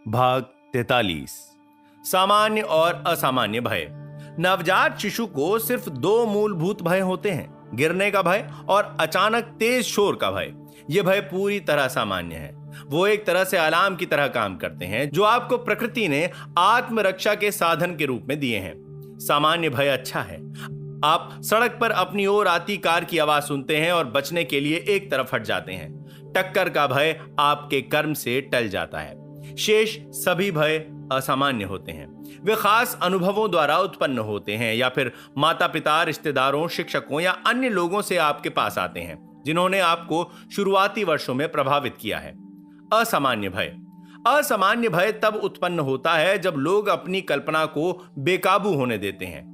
भाग 43। सामान्य और असामान्य भय। नवजात शिशु को सिर्फ दो मूलभूत भय होते हैं, गिरने का भय और अचानक तेज शोर का भय। ये भय पूरी तरह सामान्य है। वो एक तरह से अलार्म की तरह काम करते हैं जो आपको प्रकृति ने आत्मरक्षा के साधन के रूप में दिए हैं। सामान्य भय अच्छा है। आप सड़क पर अपनी ओर आती कार की आवाज सुनते हैं और बचने के लिए एक तरफ हट जाते हैं। टक्कर का भय आपके कर्म से टल जाता है। शेष सभी भय असामान्य होते हैं। वे खास अनुभवों द्वारा उत्पन्न होते हैं या फिर माता पिता, रिश्तेदारों, शिक्षकों या अन्य लोगों से आपके पास आते हैं जिन्होंने आपको शुरुआती वर्षों में प्रभावित किया है। असामान्य भय। असामान्य भय तब उत्पन्न होता है जब लोग अपनी कल्पना को बेकाबू होने देते हैं।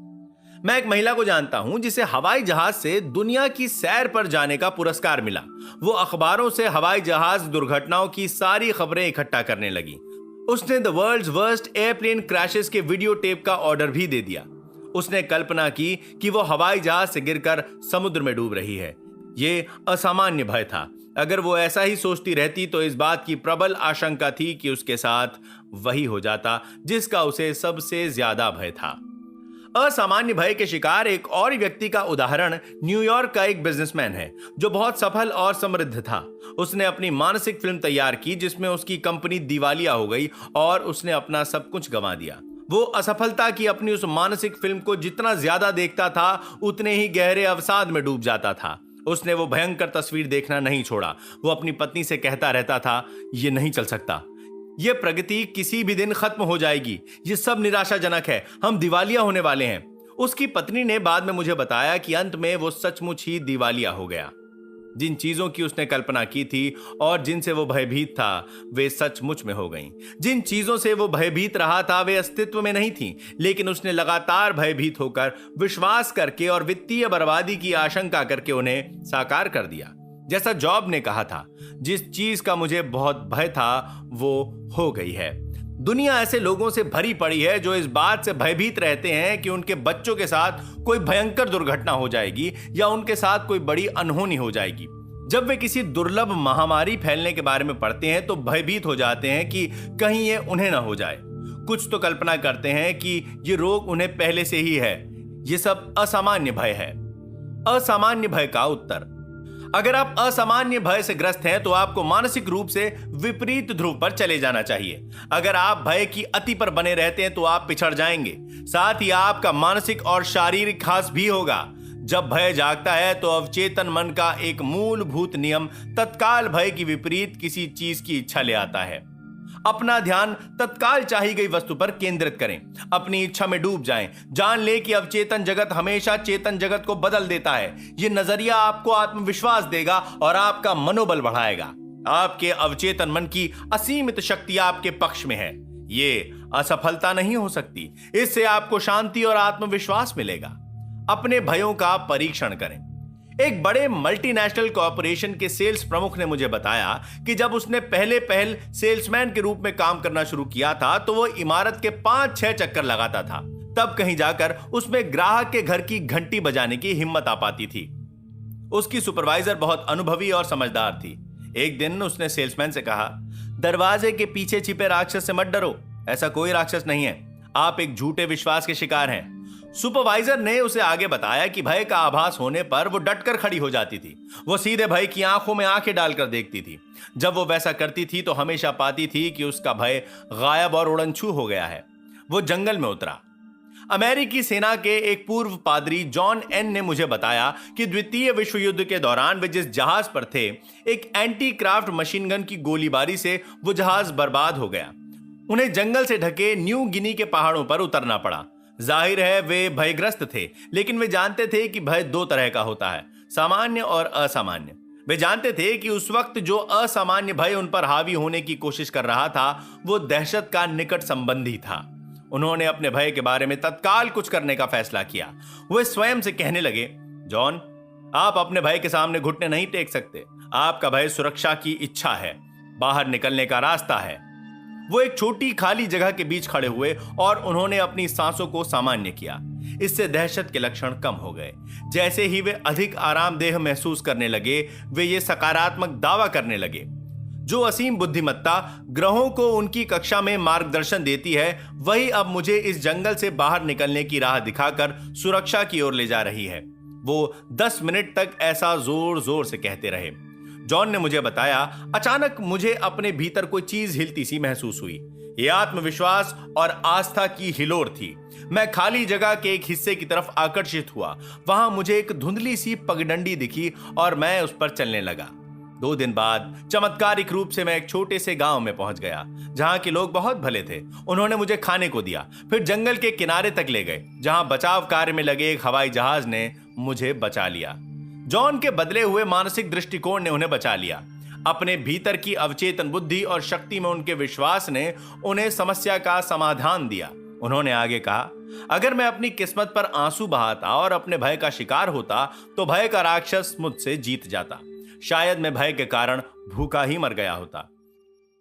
मैं एक महिला को जानता हूं जिसे हवाई जहाज से दुनिया की सैर पर जाने का पुरस्कार मिला। वो अखबारों से हवाई जहाज दुर्घटनाओं की सारी खबरें इकट्ठा करने लगी। उसने the world's worst airplane crashes के वीडियो टेप का ऑर्डर भी दे दिया। उसने कल्पना की कि वो हवाई जहाज से गिरकर समुद्र में डूब रही है। ये असामान्य भय था। अगर वो ऐसा ही सोचती रहती तो इस बात की प्रबल आशंका थी कि उसके साथ वही हो जाता जिसका उसे सबसे ज्यादा भय था। असामान्य भय के शिकार एक और व्यक्ति का उदाहरण न्यूयॉर्क का एक बिजनेसमैन है जो बहुत सफल और समृद्ध था। उसने अपनी मानसिक फिल्म तैयार की जिसमें उसकी कंपनी दिवालिया हो गई और उसने अपना सब कुछ गंवा दिया। वो असफलता की अपनी उस मानसिक फिल्म को जितना ज्यादा देखता था उतने ही गहरे अवसाद में डूब जाता था। उसने वो भयंकर तस्वीर देखना नहीं छोड़ा। वो अपनी पत्नी से कहता रहता था, ये नहीं चल सकता, ये प्रगति किसी भी दिन खत्म हो जाएगी, ये सब निराशाजनक है, हम दिवालिया होने वाले हैं। उसकी पत्नी ने बाद में मुझे बताया कि अंत में वो सचमुच ही दिवालिया हो गया। जिन चीजों की उसने कल्पना की थी और जिनसे वो भयभीत था वे सचमुच में हो गईं। जिन चीजों से वो भयभीत रहा था वे अस्तित्व में नहीं थीं, लेकिन उसने लगातार भयभीत होकर, विश्वास करके और वित्तीय बर्बादी की आशंका करके उन्हें साकार कर दिया। जैसा जॉब ने कहा था, जिस चीज का मुझे बहुत भय था वो हो गई है। दुनिया ऐसे लोगों से भरी पड़ी है जो इस बात से भयभीत रहते हैं कि उनके बच्चों के साथ कोई भयंकर दुर्घटना हो जाएगी या उनके साथ कोई बड़ी अनहोनी हो जाएगी। जब वे किसी दुर्लभ महामारी फैलने के बारे में पढ़ते हैं तो भयभीत हो जाते हैं कि कहीं ये उन्हें ना हो जाए। कुछ तो कल्पना करते हैं कि ये रोग उन्हें पहले से ही है। ये सब असामान्य भय है। असामान्य भय का उत्तर। अगर आप असामान्य भय से ग्रस्त हैं तो आपको मानसिक रूप से विपरीत ध्रुव पर चले जाना चाहिए। अगर आप भय की अति पर बने रहते हैं तो आप पिछड़ जाएंगे। साथ ही आपका मानसिक और शारीरिक ह्रास भी होगा। जब भय जागता है तो अवचेतन मन का एक मूलभूत नियम तत्काल भय की विपरीत किसी चीज की इच्छा ले आता है। अपना ध्यान तत्काल चाही गई वस्तु पर केंद्रित करें। अपनी इच्छा में डूब जाएं। जान ले कि अवचेतन जगत हमेशा चेतन जगत को बदल देता है। यह नजरिया आपको आत्मविश्वास देगा और आपका मनोबल बढ़ाएगा। आपके अवचेतन मन की असीमित शक्ति आपके पक्ष में है। ये असफलता नहीं हो सकती। इससे आपको शांति और आत्मविश्वास मिलेगा। अपने भयों का परीक्षण करें। एक बड़े मल्टीनेशनल कॉरपोरेशन के सेल्स प्रमुख ने मुझे बताया कि जब उसने पहल सेल्समैन के रूप में काम करना शुरू किया था तो वो इमारत के 5-6 चक्कर लगाता था। तब कहीं जाकर उसमें ग्राहक के घर की घंटी बजाने की हिम्मत आ पाती थी। उसकी सुपरवाइजर बहुत अनुभवी और समझदार थी। एक दिन उसने सेल्समैन से कहा, दरवाजे के पीछे छिपे राक्षस से मत डरो। ऐसा कोई राक्षस नहीं है। आप एक झूठे विश्वास के शिकार हैं। सुपरवाइजर ने उसे आगे बताया कि भय का आभास होने पर वो डटकर खड़ी हो जाती थी। वो सीधे भय की आंखों में आंखें डालकर देखती थी। जब वो वैसा करती थी तो हमेशा पाती थी कि उसका भय गायब और उड़नछू हो गया है। वो जंगल में उतरा। अमेरिकी सेना के एक पूर्व पादरी जॉन एन ने मुझे बताया कि द्वितीय विश्व युद्ध के दौरान वे जिस जहाज पर थे, एक एंटी क्राफ्ट मशीन गन की गोलीबारी से वो जहाज बर्बाद हो गया। उन्हें जंगल से ढके न्यू गिनी के पहाड़ों पर उतरना पड़ा। जाहिर है वे भयग्रस्त थे, लेकिन वे जानते थे कि भय दो तरह का होता है, सामान्य और असामान्य। वे जानते थे कि उस वक्त जो असामान्य भय उन पर हावी होने की कोशिश कर रहा था वो दहशत का निकट संबंधी था। उन्होंने अपने भय के बारे में तत्काल कुछ करने का फैसला किया। वे स्वयं से कहने लगे, जॉन, आप अपने भय के सामने घुटने नहीं टेक सकते। आपका भय सुरक्षा की इच्छा है, बाहर निकलने का रास्ता है। वो एक छोटी खाली जगह के बीच खड़े हुए और उन्होंने अपनी सांसों को सामान्य किया। इससे दहशत के लक्षण कम हो गए। जैसे ही वे अधिक आरामदेह महसूस करने लगे वे ये सकारात्मक दावा करने लगे, जो असीम बुद्धिमत्ता ग्रहों को उनकी कक्षा में मार्गदर्शन देती है, वही अब मुझे इस जंगल से बाहर निकलने की राह दिखाकर सुरक्षा की ओर ले जा रही है। वो 10 मिनट तक ऐसा जोर जोर से कहते रहे। जॉन ने मुझे बताया, अचानक मुझे अपने भीतर कोई चीज हिलती सी महसूस हुई। ये आत्मविश्वास और आस्था की हिलोर थी। मैं खाली जगह के एक हिस्से की तरफ आकर्षित हुआ। वहां मुझे एक धुंधली सी पगडंडी दिखी और मैं उस पर चलने लगा। 2 दिन बाद चमत्कारिक रूप से मैं एक छोटे से गांव में पहुंच गया, जहां के लोग बहुत भले थे। उन्होंने मुझे खाने को दिया, फिर जंगल के किनारे तक ले गए, जहां बचाव कार्य में लगे एक हवाई जहाज ने मुझे बचा लिया। जॉन के बदले हुए मानसिक दृष्टिकोण ने उन्हें बचा लिया। अपने भीतर की अवचेतन बुद्धि और शक्ति में उनके विश्वास ने उन्हें समस्या का समाधान दिया। उन्होंने आगे कहा, अगर मैं अपनी किस्मत पर आंसू बहाता और अपने भय का शिकार होता तो भय का राक्षस मुझसे जीत जाता। शायद मैं भय के कारण भूखा ही मर गया होता।